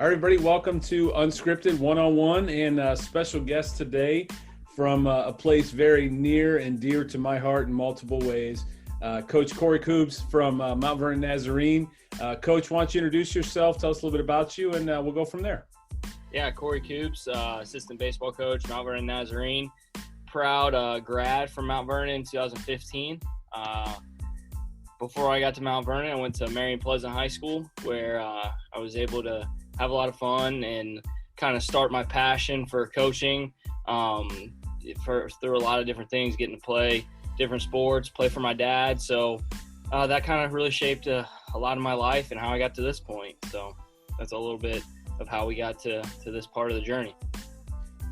All right, everybody, welcome to Unscripted One-on-One, and a special guest today from a place very near and dear to my heart in multiple ways, Coach Corey Kubbs from Mount Vernon Nazarene. Coach, why don't you introduce yourself, tell us a little bit about you, and we'll go from there. Yeah, Corey Kubbs, assistant baseball coach, Mount Vernon Nazarene. Proud grad from Mount Vernon in 2015. Before I got to Mount Vernon, I went to Marion Pleasant High School, where I was able to have a lot of fun and kind of start my passion for coaching through a lot of different things, getting to play different sports, play for my dad. So that kind of really shaped a lot of my life and how I got to this point. So that's a little bit of how we got to this part of the journey.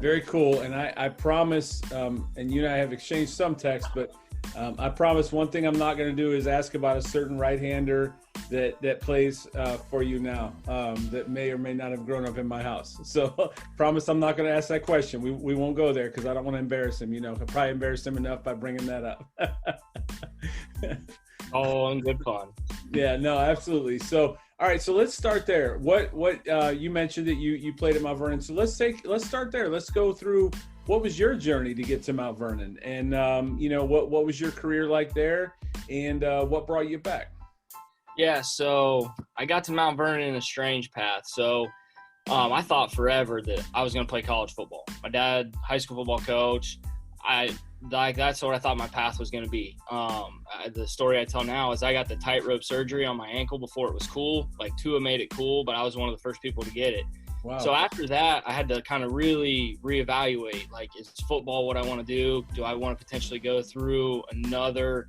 Very cool. And I promise, and you and I have exchanged some texts, but I promise one thing I'm not going to do is ask about a certain right-hander that plays for you now that may or may not have grown up in my house. So promise I'm not going to ask that question. We won't go there because I don't want to embarrass him. You know, I'll probably embarrass him enough by bringing that up. Oh, and good fun. Yeah, no, absolutely. So, all right, so let's start there. What you mentioned that you played at Mount Vernon. So let's start there. Let's go through what was your journey to get to Mount Vernon, and what was your career like there, and what brought you back? Yeah, so I got to Mount Vernon in a strange path. So I thought forever that I was going to play college football. My dad, high school football coach. That's what I thought my path was going to be. The story I tell now is I got the tightrope surgery on my ankle before it was cool. Like Tua made it cool, but I was one of the first people to get it. Wow. So after that, I had to kind of really reevaluate, like, is football what I want to do? Do I want to potentially go through another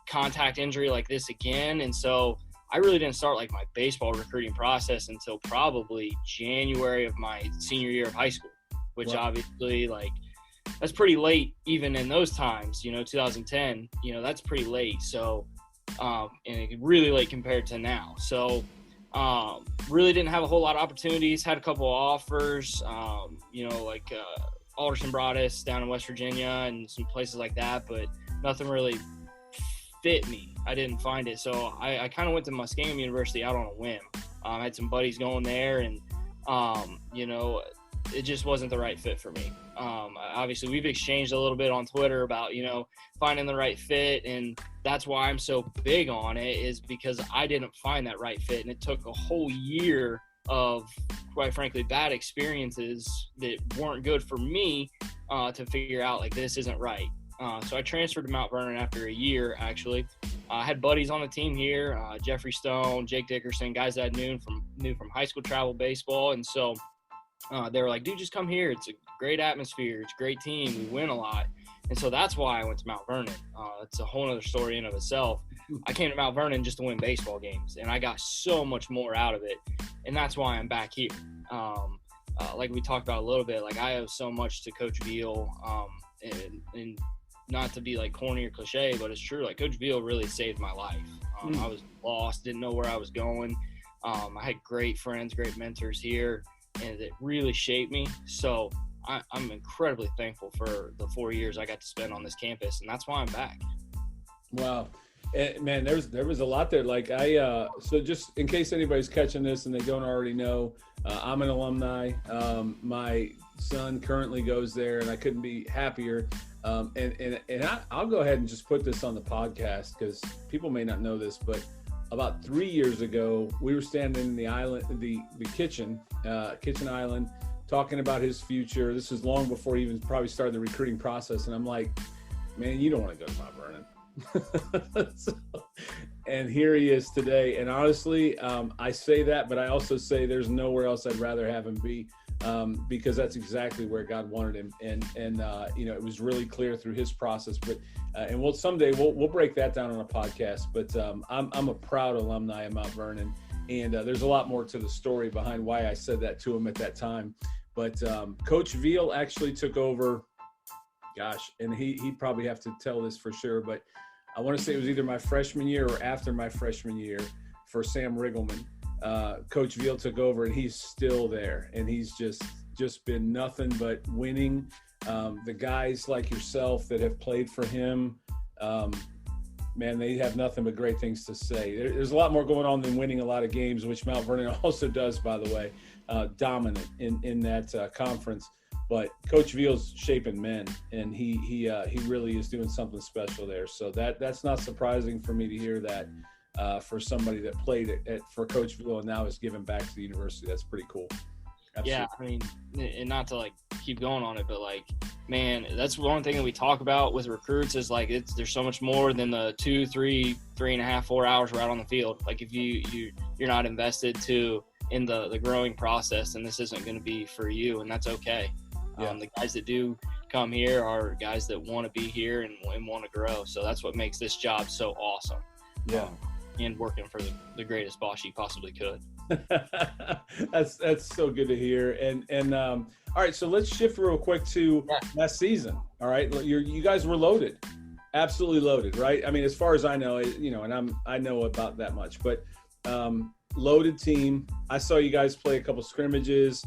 contact injury like this again? And so I really didn't start like my baseball recruiting process until probably January of my senior year of high school, which Wow. Obviously, like, that's pretty late even in those times, 2010, that's pretty late. So, and really late compared to now. So, really didn't have a whole lot of opportunities, had a couple of offers, Alderson brought us down in West Virginia and some places like that, but nothing really fit me. I didn't find it. So I kind of went to Muskingum University out on a whim. I had some buddies going there, and, it just wasn't the right fit for me. Obviously, we've exchanged a little bit on Twitter about, finding the right fit, and that's why I'm so big on it, is because I didn't find that right fit, and it took a whole year of, quite frankly, bad experiences that weren't good for me to figure out, like, this isn't right. So I transferred to Mount Vernon after a year, actually. I had buddies on the team here, Jeffrey Stone, Jake Dickerson, guys that I knew from high school travel baseball, and so they were like, dude, just come here. It's a great atmosphere. It's a great team. We win a lot. And so that's why I went to Mount Vernon. It's a whole other story in of itself. I came to Mount Vernon just to win baseball games, and I got so much more out of it. And that's why I'm back here. Like we talked about a little bit, like, I owe so much to Coach Veal, and not to be like corny or cliche, but it's true. Like, Coach Veal really saved my life. I was lost, didn't know where I was going. I had great friends, great mentors here, and it really shaped me. So I'm incredibly thankful for the 4 years I got to spend on this campus, and that's why I'm back. Wow. Man, there was a lot there. Like, so just in case anybody's catching this and they don't already know, I'm an alumni. My son currently goes there, and I couldn't be happier. And I'll go ahead and just put this on the podcast because people may not know this, but about 3 years ago, we were standing in the island, the kitchen island, talking about his future. This was long before he even probably started the recruiting process. And I'm like, man, you don't want to go to Mount Vernon. And here he is today. And honestly, I say that, but I also say there's nowhere else I'd rather have him be, because that's exactly where God wanted him. And it was really clear through his process. But and someday we'll break that down on a podcast. But I'm a proud alumni of Mount Vernon. And there's a lot more to the story behind why I said that to him at that time. But Coach Veal actually took over, and he'd probably have to tell this for sure, but I want to say it was either my freshman year or after my freshman year for Sam Riggleman. Coach Veal took over, and he's still there, and he's just been nothing but winning. The guys like yourself that have played for him, man, they have nothing but great things to say. There's a lot more going on than winning a lot of games, which Mount Vernon also does, by the way, dominant in that conference. But Coach Veal's shaping men, and he really is doing something special there. So that's not surprising for me to hear that for somebody that played for Coach Veal and now is giving back to the university. That's pretty cool. Absolutely. Yeah, I mean, and not to like keep going on it, but like, man, that's one thing that we talk about with recruits is like there's so much more than the 2, 3, 3.5, 4 hours we're out on the field. Like if you're not invested in the growing process, then this isn't going to be for you, and that's okay. Yeah. The guys that do come here are guys that want to be here and want to grow. So that's what makes this job so awesome. Yeah. And working for the greatest boss you possibly could. That's so good to hear. And all right, so let's shift real quick to last season. All right, you guys were loaded, absolutely loaded, right? I mean, as far as I know, and I know about that much, but loaded team. I saw you guys play a couple scrimmages.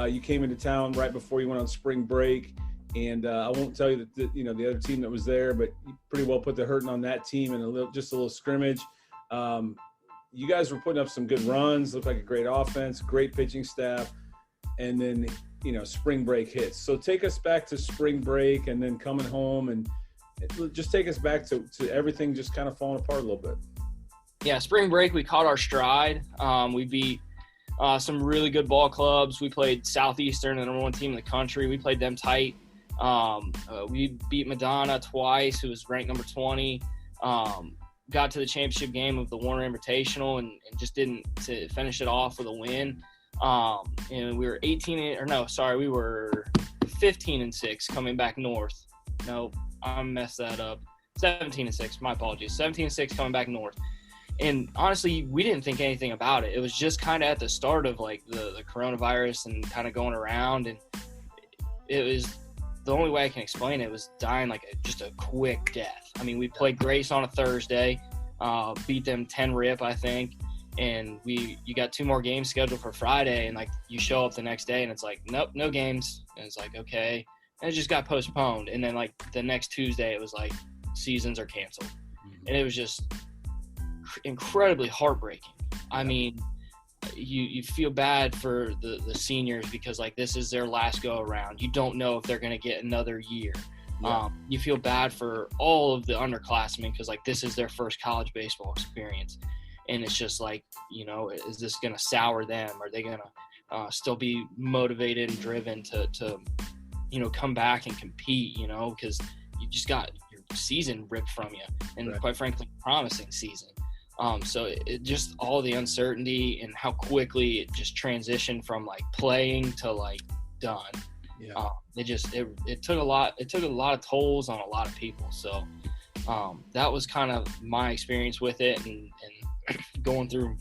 You came into town right before you went on spring break, and I won't tell you that the other team that was there, but you pretty well put the hurting on that team in just a little scrimmage. You guys were putting up some good runs, looked like a great offense, great pitching staff, and then, spring break hits. So take us back to spring break and then coming home, and just take us back to everything just kind of falling apart a little bit. Yeah, spring break, we caught our stride. We beat some really good ball clubs. We played Southeastern, the number 1 team in the country. We played them tight. We beat Madonna twice, who was ranked number 20. Got to the championship game of the Warner Invitational and just didn't to finish it off with a win. And we were 15-6 coming back north. No, I messed that up. 17-6, my apologies. 17-6 coming back north. And honestly, we didn't think anything about it. It was just kind of at the start of like the coronavirus and kind of going around. And it was the only way I can explain it was dying like just a quick death. I mean, we played Grace on a Thursday, beat them 10-rip, I think. And you got 2 more games scheduled for Friday. And like you show up the next day and it's like, nope, no games. And it's like, okay. And it just got postponed. And then like the next Tuesday, it was like seasons are canceled. Mm-hmm. And it was just incredibly heartbreaking. I mean, you feel bad for the seniors because like this is their last go around. You don't know if they're going to get another year. Yeah. You feel bad for all of the underclassmen because like this is their first college baseball experience, and it's just like, is this going to sour them? Are they going to still be motivated and driven to come back and compete? Because you just got your season ripped from you, and quite frankly, promising season. So it just all the uncertainty and how quickly it just transitioned from like playing to like done. Yeah. It took a lot of tolls on a lot of people. So that was kind of my experience with it and going through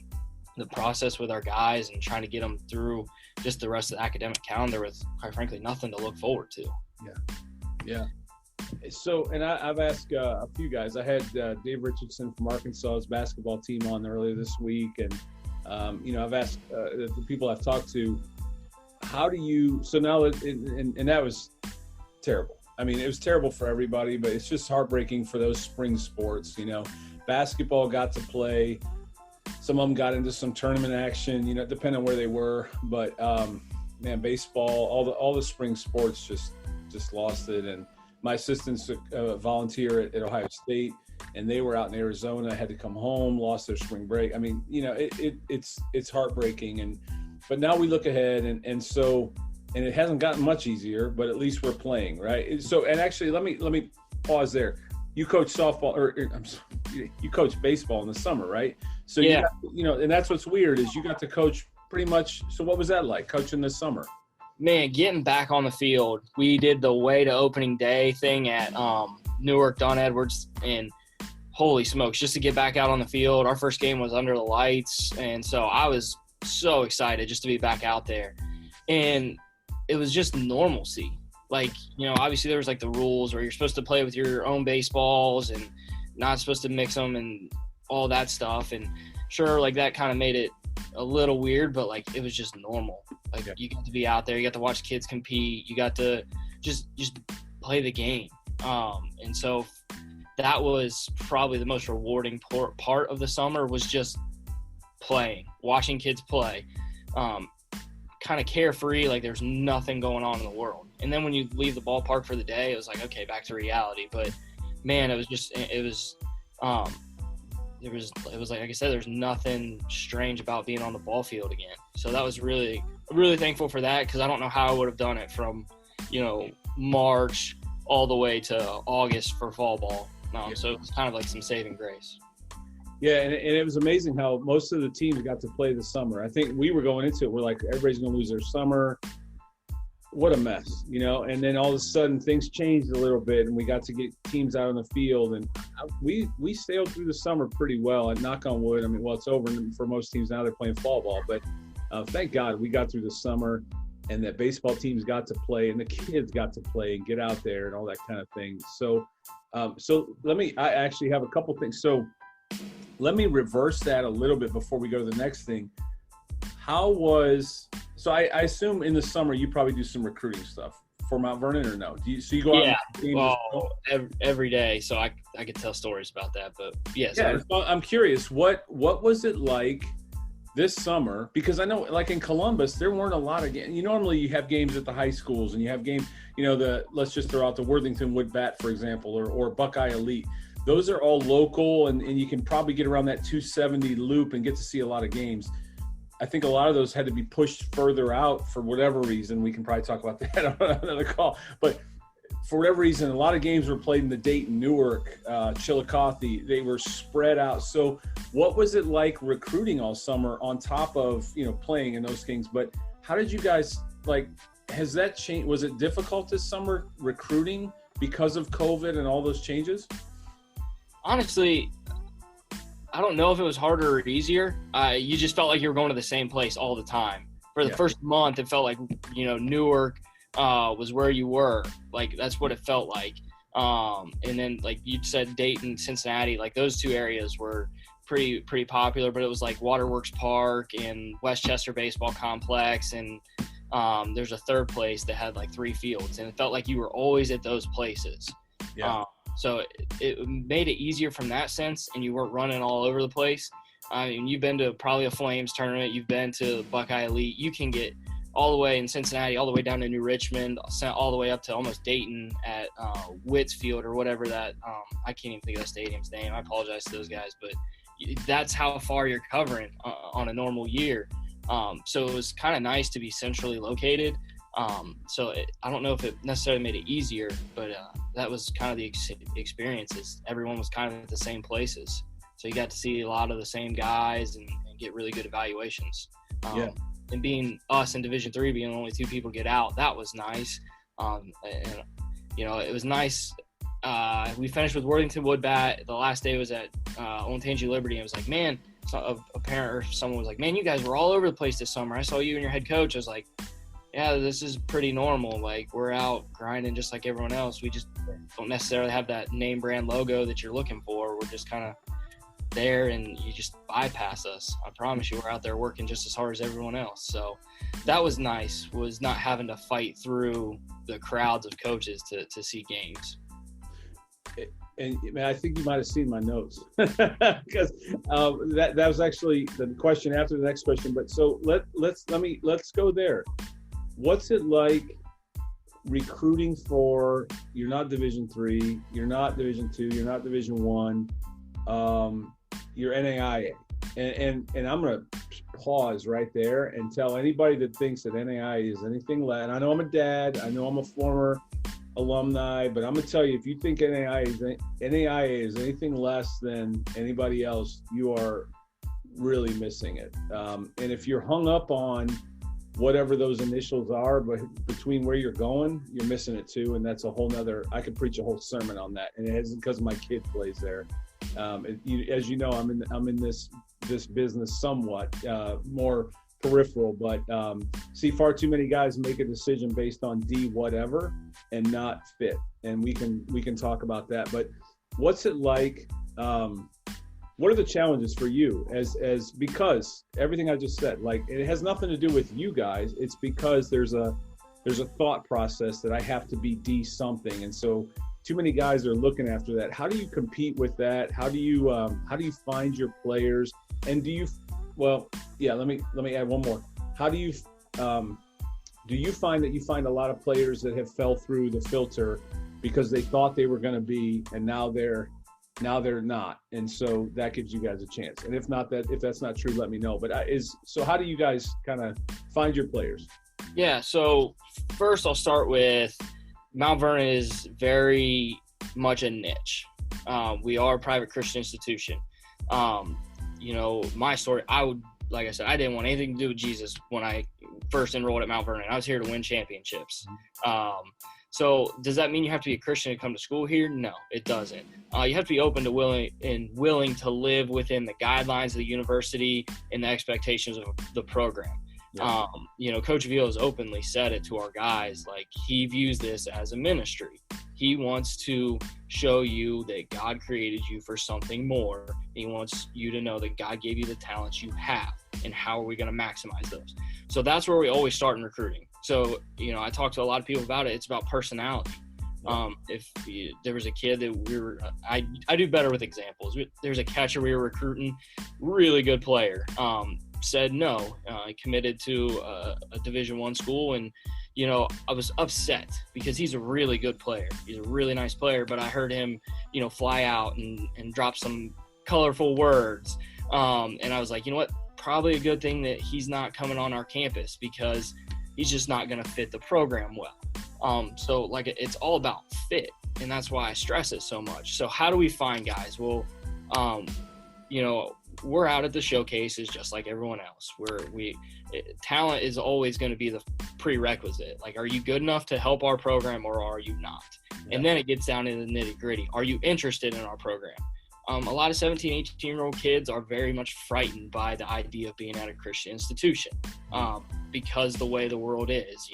the process with our guys and trying to get them through just the rest of the academic calendar with quite frankly nothing to look forward to. Yeah. So, and I've asked a few guys. I had Dave Richardson from Arkansas's basketball team on earlier this week, and I've asked the people I've talked to, how do you? So now, and that was terrible. I mean, it was terrible for everybody, but it's just heartbreaking for those spring sports. Basketball got to play. Some of them got into some tournament action. Depending on where they were, but man, baseball, all the spring sports just lost it. And my assistants volunteer at Ohio State, and they were out in Arizona, had to come home, lost their spring break. I mean, it's heartbreaking. But now we look ahead, and it hasn't gotten much easier, but at least we're playing, right? So, and actually, let me pause there. You coach softball, you coach baseball in the summer, right? So yeah, and that's what's weird is you got to coach pretty much. So what was that like, coaching this summer? Man, getting back on the field, we did the way to opening day thing at Newark, Don Edwards, and holy smokes, just to get back out on the field. Our first game was under the lights, and so I was so excited just to be back out there. And it was just normalcy. Like, obviously there was like the rules where you're supposed to play with your own baseballs and not supposed to mix them and all that stuff. And sure, like that kind of made it a little weird, but like it was just normal. Like you got to be out there, you got to watch kids compete, you got to just play the game. And so that was probably the most rewarding part of the summer, was just playing, watching kids play, kind of carefree, like there's nothing going on in the world. And then when you leave the ballpark for the day, it was like, okay, back to reality. But man, it was like I said, there's nothing strange about being on the ball field again. So that was really thankful for that, because I don't know how I would have done it from, March all the way to August for fall ball. So it was kind of like some saving grace. Yeah, and it was amazing how most of the teams got to play this summer. I think we were going into it, we're like, everybody's going to lose their summer. What a mess, and then all of a sudden things changed a little bit, and we got to get teams out on the field, and we sailed through the summer pretty well. And knock on wood, it's over for most teams now. They're playing fall ball, but thank God we got through the summer, and that baseball teams got to play, and the kids got to play and get out there and all that kind of thing. So, I actually have a couple things. So let me reverse that a little bit before we go to the next thing. So I assume in the summer you probably do some recruiting stuff for Mount Vernon, or no? So you go out and games? Well, every day. So I could tell stories about that, but yes. Yeah, so I'm curious, what was it like this summer? Because I know, like in Columbus, there weren't a lot of games. Normally you have games at the high schools, and you have games, let's just throw out the Worthington Wood Bat, for example, or Buckeye Elite. Those are all local, and you can probably get around that 270 loop and get to see a lot of games. I think a lot of those had to be pushed further out for whatever reason. We can probably talk about that on another call. But for whatever reason, a lot of games were played in the Dayton, Newark, Chillicothe. They were spread out. So what was it like recruiting all summer on top of, playing in those things? But how did you guys, has that changed? Was it difficult this summer recruiting because of COVID and all those changes? Honestly, I don't know if it was harder or easier. You just felt like you were going to the same place all the time. For the first month, it felt like, Newark was where you were. Like, that's what it felt like. And then, like you said, Dayton, Cincinnati, like those two areas were pretty popular. But it was like Waterworks Park and Westchester Baseball Complex. And there's a third place that had like 3 fields. And it felt like you were always at those places. Yeah. So it made it easier from that sense, and you weren't running all over the place. You've been to probably a Flames tournament. You've been to Buckeye Elite. You can get all the way in Cincinnati, all the way down to New Richmond, all the way up to almost Dayton at Witt's Field or whatever that I can't even think of the stadium's name. I apologize to those guys, but that's how far you're covering on a normal year. So it was kind of nice to be centrally located. I don't know if it necessarily made it easier, but that was kind of the experiences. Everyone was kind of at the same places. So you got to see a lot of the same guys and get really good evaluations. And being us in Division III, being only 2 people get out, that was nice. It was nice. We finished with Worthington Wood Bat. The last day was at Olentangy Liberty. And it was like, man, a parent or someone was like, man, you guys were all over the place this summer. I saw you and your head coach. I was like, yeah, this is pretty normal. Like, we're out grinding just like everyone else. We just don't necessarily have that name brand logo that you're looking for. We're just kind of there, and you just bypass us. I promise you, we're out there working just as hard as everyone else. So that was nice, was not having to fight through the crowds of coaches to see games. And man, I think you might have seen my notes because that was actually the question after the next question. But so let's go there. What's it like recruiting for? You're not Division III, you're not Division II, you're not Division I, you're NAIA, and I'm gonna pause right there and tell anybody that thinks that NAIA is anything less. And I know I'm a dad, I know I'm a former alumni, but I'm gonna tell you, if you think NAIA is anything less than anybody else, you are really missing it. And if you're hung up on whatever those initials are, but between where you're going, you're missing it too. And that's a whole nother, I could preach a whole sermon on that. And it isn't because my kid plays there. As you know, I'm in this business somewhat more peripheral, but see far too many guys make a decision based on D whatever and not fit. And we can talk about that. But what's it like? What are the challenges for you as because everything I just said, like, it has nothing to do with you guys. It's because there's a thought process that I have to be D something. And so too many guys are looking after that. How do you compete with that? How do you find your players? And let me add one more. How do you find that you find a lot of players that have fell through the filter because they thought they were going to be, and now they're not, and so that gives you guys a chance? And if that's not true, let me know. But how do you guys kind of find your players? Yeah. So first, I'll start with Mount Vernon is very much a niche. We are a private Christian institution. My story, like I said, I didn't want anything to do with Jesus when I first enrolled at Mount Vernon. I was here to win championships. So does that mean you have to be a Christian to come to school here? No, it doesn't. You have to be open to willing to live within the guidelines of the university and the expectations of the program. Yeah. Coach Veal has openly said it to our guys. Like, he views this as a ministry. He wants to show you that God created you for something more. He wants you to know that God gave you the talents you have, and how are we going to maximize those? So that's where we always start in recruiting. So, I talk to a lot of people about it. It's about personality. If there was a kid that I do better with examples. There's a catcher we were recruiting, really good player. Said no, committed to a Division I school, and I was upset because he's a really good player. He's a really nice player, but I heard him fly out and drop some colorful words, and I was like, you know what, probably a good thing that he's not coming on our campus, because he's just not going to fit the program well. So like, it's all about fit, and that's why I stress it so much. So how do we find guys? Well, we're out at the showcases just like everyone else. Talent is always going to be the prerequisite. Like, are you good enough to help our program, or are you not? Yeah. And then it gets down to the nitty gritty. Are you interested in our program? A lot of 17, 18-year-old kids are very much frightened by the idea of being at a Christian institution, because the way the world is,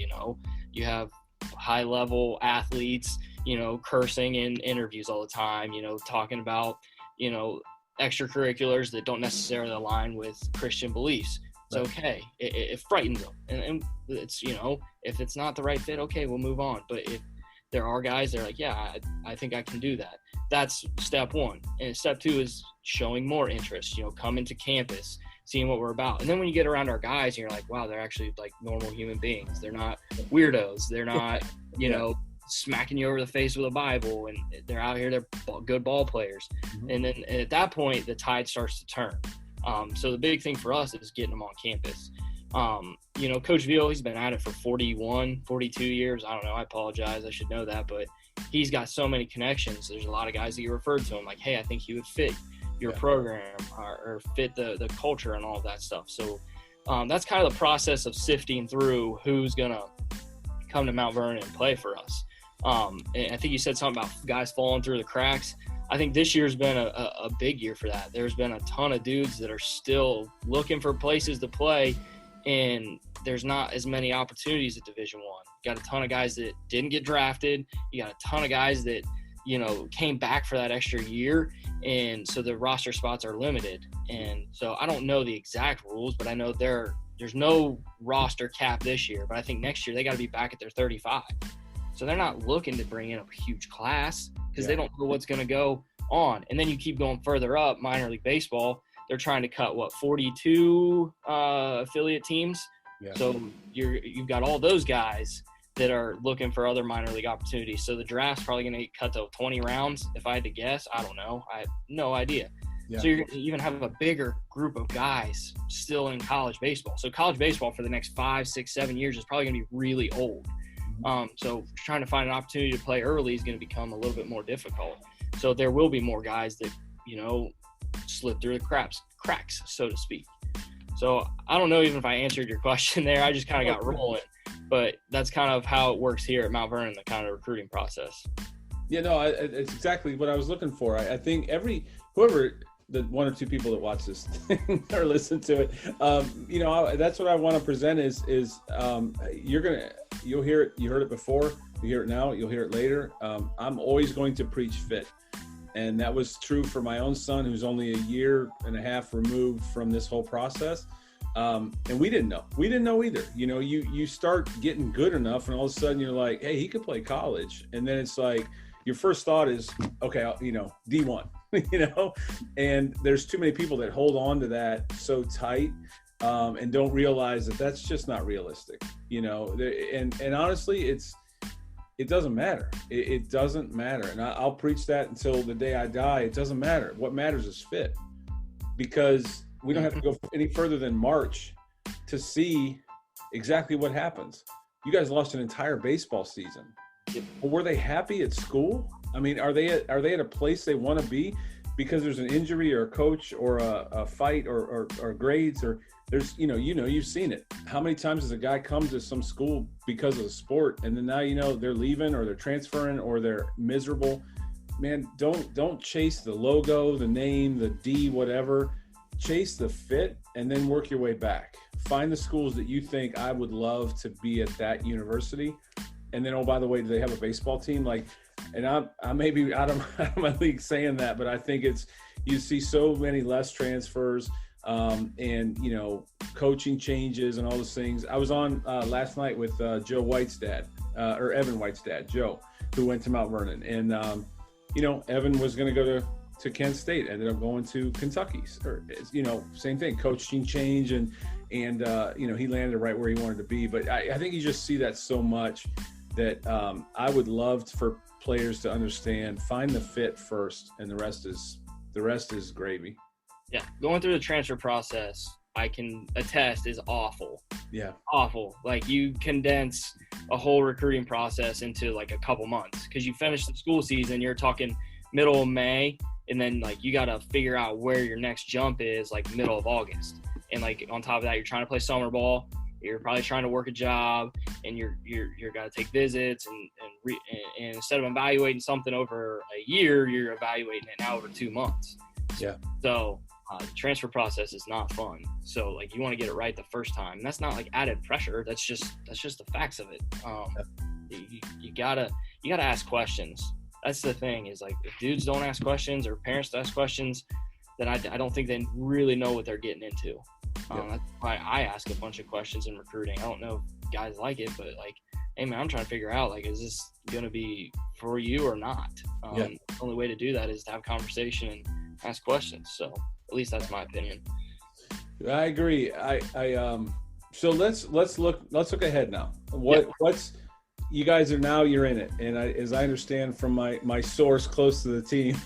you have high-level athletes, cursing in interviews all the time, talking about, extracurriculars that don't necessarily align with Christian beliefs. It's okay. It frightens them. And it's, if it's not the right fit, okay, we'll move on. But if there are guys that are like, yeah, I think I can do that. That's step one. And step two is showing more interest, coming to campus, seeing what we're about. And then when you get around our guys, and you're like, wow, they're actually like normal human beings. They're not weirdos. They're not, smacking you over the face with a Bible, and they're out here, they're good ball players. Mm-hmm. And then at that point, the tide starts to turn. So the big thing for us is getting them on campus. Coach Veal, he's been at it for 41, 42 years. I don't know. I apologize. I should know that, but he's got so many connections. There's a lot of guys that you referred to him like, hey, I think he would fit your program or fit the culture and all of that stuff. So that's kind of the process of sifting through who's going to come to Mount Vernon and play for us. And I think you said something about guys falling through the cracks. I think this year's been a big year for that. There's been a ton of dudes that are still looking for places to play, and there's not as many opportunities at Division I. Got a ton of guys that didn't get drafted. You got a ton of guys that, came back for that extra year, and so the roster spots are limited. And so I don't know the exact rules, but I know there's no roster cap this year, but I think next year they got to be back at their 35. So they're not looking to bring in a huge class because they don't know what's going to go on. And then you keep going further up, minor league baseball, they're trying to cut, 42 affiliate teams? Yeah. So you've got all those guys that are looking for other minor league opportunities. So the draft's probably going to get cut to 20 rounds, if I had to guess. I don't know. I have no idea. Yeah. So you're going to even have a bigger group of guys still in college baseball. So college baseball for the next 5, 6, 7 years is probably going to be really old. So trying to find an opportunity to play early is going to become a little bit more difficult. So there will be more guys that, slip through the cracks, so to speak. So I don't know even if I answered your question there. I just kind of got rolling. But that's kind of how it works here at Mount Vernon, the kind of recruiting process. Yeah, no, it's exactly what I was looking for. I think whoever the one or two people that watch this thing or listen to it, that's what I want to present is you'll hear it. You heard it before. You hear it now. You'll hear it later. I'm always going to preach fit. And that was true for my own son, who's only a year and a half removed from this whole process. And we didn't know. We didn't know either. You start getting good enough, and all of a sudden you're like, hey, he could play college. And then it's like, your first thought is, okay, D1, and there's too many people that hold on to that so tight and don't realize that that's just not realistic, and honestly, it doesn't matter. It doesn't matter. And I'll preach that until the day I die. It doesn't matter. What matters is fit, because we don't have to go any further than March to see exactly what happens. You guys lost an entire baseball season. But were they happy at school? I mean, are they at a place they want to be because there's an injury or a coach or a fight or grades, or there's, you've seen it. How many times does a guy come to some school because of the sport, and then now, they're leaving or they're transferring or they're miserable? Man, don't chase the logo, the name, the D, whatever. Chase the fit and then work your way back. Find the schools that you think, I would love to be at that university. And then, oh, by the way, do they have a baseball team? And I may be out of my league saying that, but I think you see so many less transfers and, coaching changes and all those things. I was on last night with Joe White's dad, or Evan White's dad, Joe, who went to Mount Vernon. And, Evan was going to go to Kent State, ended up going to Kentucky, or, same thing, coaching change. And he landed right where he wanted to be. But I think you just see that so much that I would love for players to understand, find the fit first, and the rest is gravy. Yeah, going through the transfer process, I can attest, is awful. Yeah, awful. Like, you condense a whole recruiting process into like a couple months, because you finish the school season, you're talking middle of May, and then like you got to figure out where your next jump is, like middle of August. And like on top of that, you're trying to play summer ball, you're probably trying to work a job, and you're got to take visits, and instead of evaluating something over a year, you're evaluating it now over 2 months. Yeah. So the transfer process is not fun. So like, you want to get it right the first time. And that's not like added pressure. That's just the facts of it. You gotta ask questions. That's the thing, is like, if dudes don't ask questions or parents ask questions, then I don't think they really know what they're getting into. That's why I ask a bunch of questions in recruiting. I don't know if guys like it, but like, hey man, I'm trying to figure out, like, is this going to be for you or not? The only way to do that is to have conversation and ask questions. So at least that's my opinion. I agree. So let's look ahead now. What's you guys are now, you're in it. And as I understand from my source close to the team,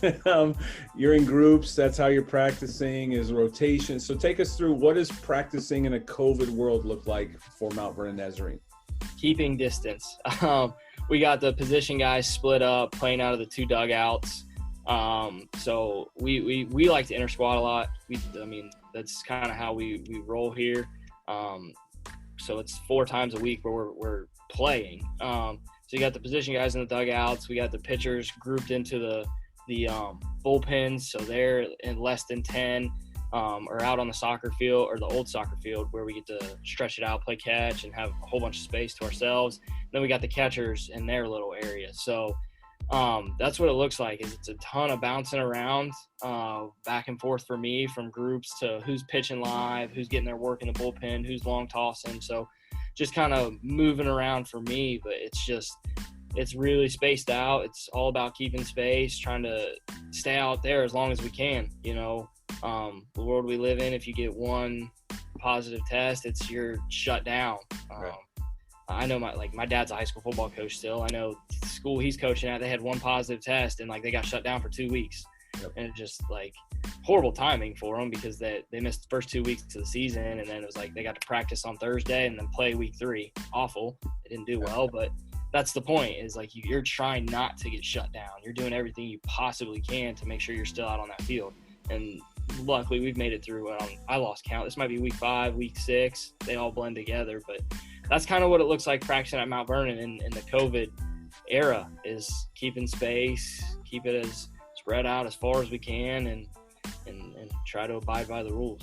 you're in groups. That's how you're practicing, is rotation. So take us through, what does practicing in a COVID world look like for Mount Vernon Nazarene? Keeping distance. We got the position guys split up, playing out of the 2 dugouts. So we like to inter-squad a lot. That's kind of how we roll here. So it's 4 times a week where we're playing. So you got the position guys in the dugouts. We got the pitchers grouped into the bullpens. So they're in less than 10, or out on the soccer field, or the old soccer field, where we get to stretch it out, play catch, and have a whole bunch of space to ourselves. And then we got the catchers in their little area. So that's what it looks like. Is it's a ton of bouncing around, back and forth for me, from groups to who's pitching live, who's getting their work in the bullpen, who's long tossing. So just kind of moving around for me, but it's really spaced out. It's all about keeping space, trying to stay out there as long as we can. The world we live in, if you get one positive test, you're shut down. Right. I know my dad's a high school football coach still. I know the school he's coaching at, they had one positive test, and like they got shut down for 2 weeks. Yep. And it just like horrible timing for them, because they missed the first 2 weeks of the season, and then it was like they got to practice on Thursday and then play week 3. Awful. They didn't do well, but that's the point, is like you're trying not to get shut down. You're doing everything you possibly can to make sure you're still out on that field. And luckily we've made it through. I lost count. This might be week 5, week 6. They all blend together, but that's kind of what it looks like practicing at Mount Vernon in the COVID era, is keeping space, keep it as spread out as far as we can, and try to abide by the rules.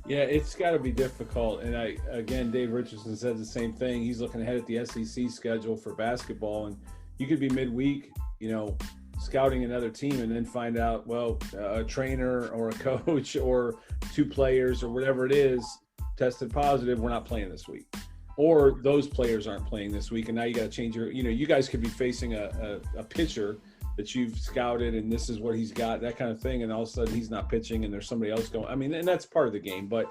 Yeah, it's got to be difficult. And Dave Richardson said the same thing. He's looking ahead at the SEC schedule for basketball, and you could be midweek, scouting another team, and then find out, a trainer or a coach or 2 players or whatever it is tested positive. We're not playing this week. or those players aren't playing this week, and now you got to change you guys could be facing a pitcher that you've scouted, and this is what he's got, that kind of thing, and all of a sudden he's not pitching and there's somebody else going. I mean, and that's part of the game, but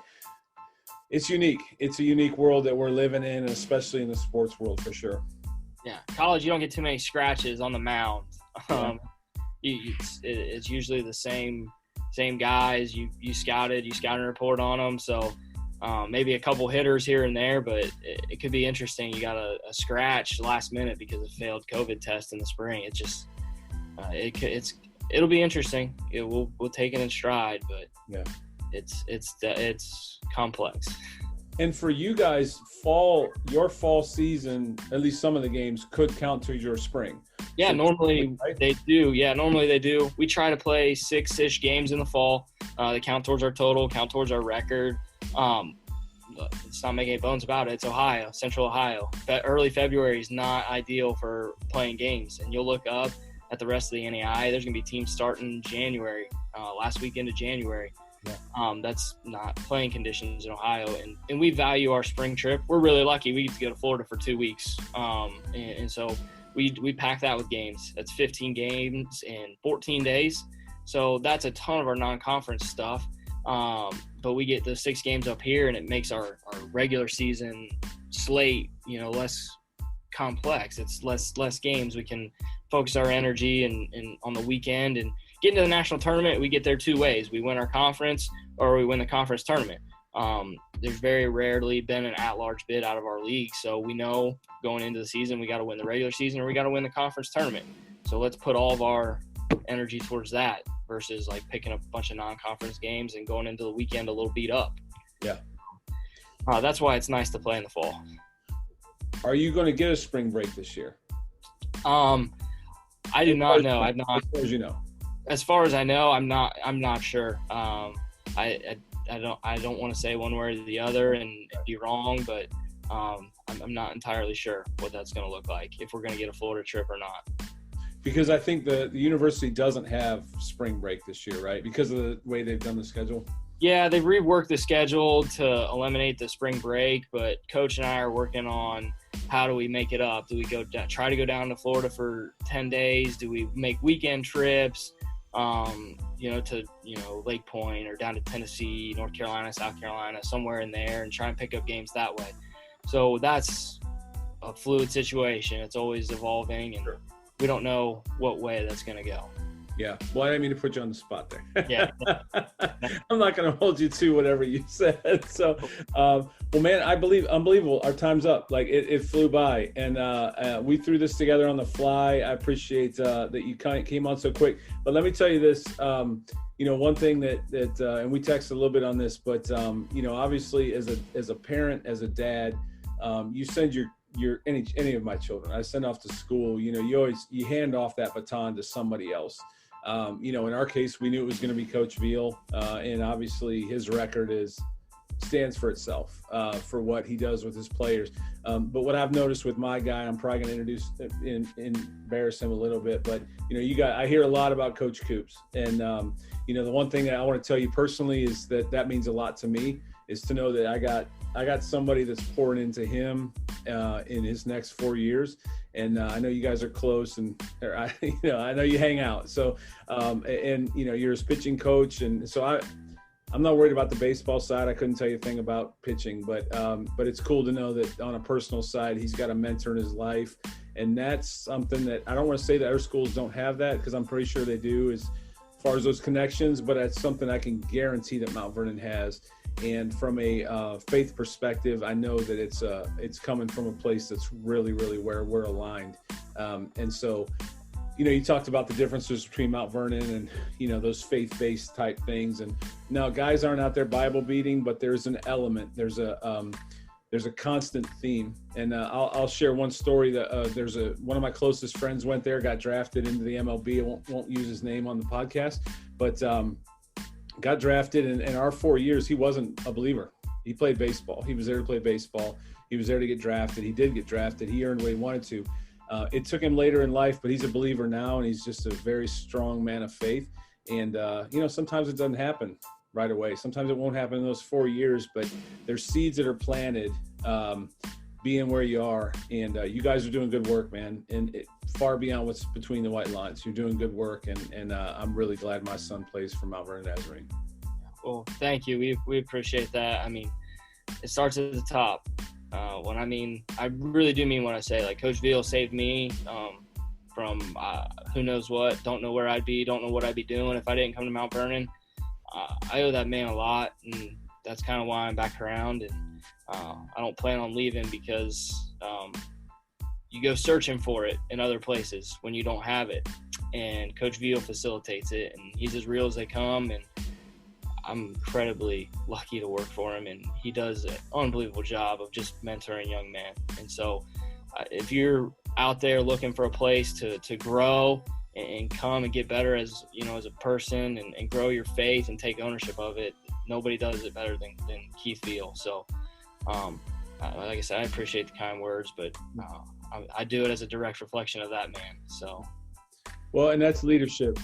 it's unique. It's a unique world that we're living in, especially in the sports world for sure. Yeah, college, you don't get too many scratches on the mound. It's usually the same guys. You scouted and report on them, so maybe a couple hitters here and there, but it could be interesting. You got a scratch last minute because of failed COVID test in the spring. It just it'll be interesting. We'll take it in stride, but yeah, it's complex. And for you guys, your fall season, at least some of the games could count to your spring. Yeah, so normally right? they do. Yeah, normally they do. We try to play 6-ish games in the fall. They count towards our total, count towards our record. It's not making any bones about it. It's Ohio, Central Ohio. Early February is not ideal for playing games. And you'll look up at the rest of the NAI. There's going to be teams starting January, last weekend of January. Yeah. That's not playing conditions in Ohio. And we value our spring trip. We're really lucky. We get to go to Florida for 2 weeks. And so we pack that with games. That's 15 games in 14 days. So that's a ton of our non-conference stuff. But we get those 6 games up here, and it makes our regular season slate, less complex. It's less games. We can focus our energy and on the weekend and get into the national tournament. We get there 2 ways. We win our conference or we win the conference tournament. There's very rarely been an at-large bid out of our league. So we know going into the season, we got to win the regular season or we got to win the conference tournament. So let's put all of our energy towards that versus like picking up a bunch of non-conference games and going into the weekend a little beat up. Yeah. That's why it's nice to play in the fall. Are you going to get a spring break this year? I do not know. I'm not. As far as you know. As far as I know, I'm not sure. I don't want to say one way or the other and be wrong, but I'm not entirely sure what that's going to look like, if we're going to get a Florida trip or not. Because I think the university doesn't have spring break this year, right? Because of the way they've done the schedule. Yeah, they've reworked the schedule to eliminate the spring break, but Coach and I are working on how do we make it up? Do we try to go down to Florida for 10 days? Do we make weekend trips, to Lake Point or down to Tennessee, North Carolina, South Carolina, somewhere in there, and try and pick up games that way? So that's a fluid situation. It's always evolving, and we don't know what way that's going to go. Yeah. Well, I didn't mean to put you on the spot there. Yeah. I'm not going to hold you to whatever you said. So, well, man, unbelievable. Our time's up. Like it flew by, and we threw this together on the fly. I appreciate that you came on so quick. But let me tell you this. One thing that and we texted a little bit on this, but obviously as a parent, as a dad, you send any of my children, I send off to school, you hand off that baton to somebody else. In our case, we knew it was going to be Coach Veal, and obviously his record stands for itself, for what he does with his players. But what I've noticed with my guy, I'm probably going to embarrass him a little bit, but I hear a lot about Coach Kubbs, and the one thing that I want to tell you personally is that means a lot to me, is to know that I got somebody that's pouring into him in his next 4 years, and I know you guys are close, and I know you hang out. So, you're his pitching coach, and so I'm not worried about the baseball side. I couldn't tell you a thing about pitching, but it's cool to know that on a personal side, he's got a mentor in his life, and that's something that I don't want to say that other schools don't have that, because I'm pretty sure they do as far as those connections, but that's something I can guarantee that Mount Vernon has. And from a faith perspective, I know that it's coming from a place that's really, really where we're aligned. And so, you talked about the differences between Mount Vernon and, those faith-based type things. And now guys aren't out there Bible beating, but there's an element, there's a constant theme. And I'll share one story that one of my closest friends went there, got drafted into the MLB. I won't use his name on the podcast, but got drafted, and in our 4 years, he wasn't a believer. He played baseball. He was there to play baseball. He was there to get drafted. He did get drafted. He earned what he wanted to. It took him later in life, but he's a believer now, and he's just a very strong man of faith. And, sometimes it doesn't happen right away. Sometimes it won't happen in those 4 years, but there's seeds that are planted being where you are, and you guys are doing good work, man, and far beyond what's between the white lines. You're doing good work, and I'm really glad my son plays for Mount Vernon Nazarene. Well, thank you. We appreciate that. I mean, it starts at the top. I really do mean what I say. Like, Coach Veal saved me from who knows what. Don't know where I'd be. Don't know what I'd be doing if I didn't come to Mount Vernon. I owe that man a lot, and that's kind of why I'm back around. And I don't plan on leaving, because you go searching for it in other places when you don't have it. And Coach Veal facilitates it, and he's as real as they come. And I'm incredibly lucky to work for him, and he does an unbelievable job of just mentoring young men. And so if you're out there looking for a place to grow and come and get better as a person, and grow your faith and take ownership of it, nobody does it better than Keith Veal. So like I said, I appreciate the kind words, but I do it as a direct reflection of that man. So, well, and that's leadership.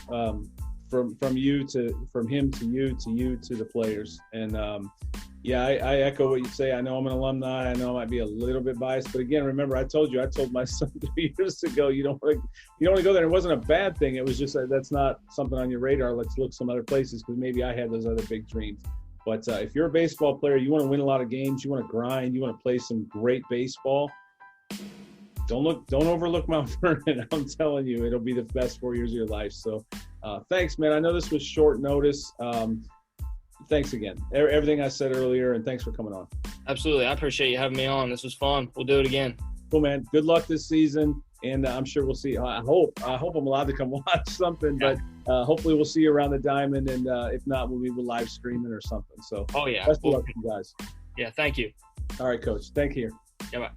From him to you to the players. And I echo what you say. I know I'm an alumni. I know I might be a little bit biased, but again, remember, I told my son 3 years ago, you don't want to go there. It wasn't a bad thing. It was just that's not something on your radar. Let's look some other places, because maybe I had those other big dreams. But if you're a baseball player, you want to win a lot of games, you want to grind, you want to play some great baseball, don't overlook Mount Vernon. I'm telling you, it'll be the best 4 years of your life. So thanks, man. I know this was short notice. Thanks again. Everything I said earlier, and thanks for coming on. Absolutely. I appreciate you having me on. This was fun. We'll do it again. Cool, man. Good luck this season, and I'm sure we'll see. I hope I'm allowed to come watch something, but hopefully we'll see you around the diamond, and if not, we'll be live streaming or something. So best of luck to you guys. Yeah, thank you. All right, Coach. Thank you. Yeah, bye.